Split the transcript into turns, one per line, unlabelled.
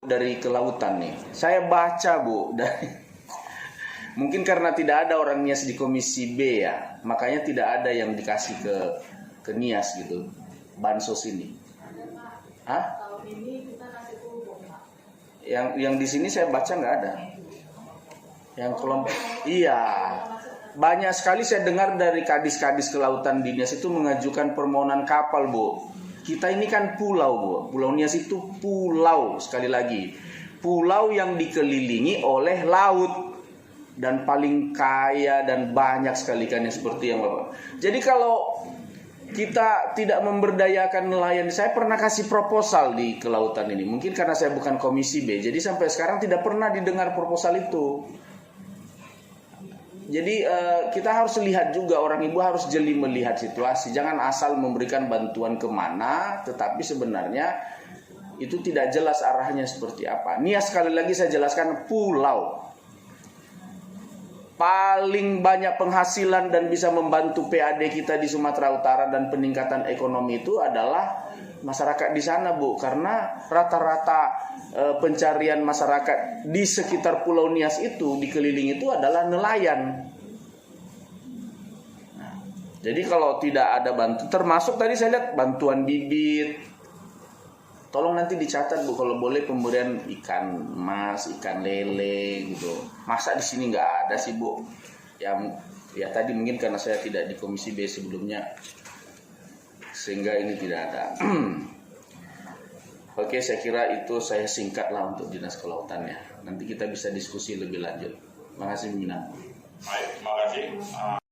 Dari kelautan nih, saya baca Bu, dari mungkin karena tidak ada orang Nias di Komisi B ya, makanya tidak ada yang dikasih ke Nias gitu, bansos ini. Hah?
Tahun ini kita kasih pupuk, Pak.
Yang di sini saya baca nggak ada. Yang kelompok, iya, banyak sekali saya dengar dari kadis-kadis kelautan di Nias itu mengajukan permohonan kapal Bu. Kita ini kan pulau Bu, Pulau Nias itu pulau, sekali lagi, pulau yang dikelilingi oleh laut dan paling kaya dan banyak sekali ikannya seperti yang Bapak. Jadi kalau kita tidak memberdayakan nelayan, saya pernah kasih proposal di kelautan ini. Mungkin karena saya bukan Komisi B, jadi sampai sekarang tidak pernah didengar proposal itu. Jadi kita harus lihat juga, orang ibu harus jeli melihat situasi. Jangan asal memberikan bantuan kemana, tetapi sebenarnya itu tidak jelas arahnya seperti apa. Nias sekali lagi saya jelaskan pulau. Paling banyak penghasilan dan bisa membantu PAD kita di Sumatera Utara dan peningkatan ekonomi itu adalah masyarakat di sana Bu. Karena rata-rata pencarian masyarakat di sekitar Pulau Nias itu, dikelilingi itu adalah nelayan. Nah, jadi kalau tidak ada bantuan, termasuk tadi saya lihat bantuan bibit, tolong nanti dicatat Bu kalau boleh pemberian ikan emas, ikan lele gitu. Masa di sini nggak ada sih Bu? Yang ya tadi mungkin karena saya tidak di Komisi B sebelumnya, sehingga ini tidak ada. Oke, saya kira itu saya singkatlah untuk Dinas Kelautannya. Nanti kita bisa diskusi lebih lanjut. Terima kasih, Mina.
Baik, terima kasih.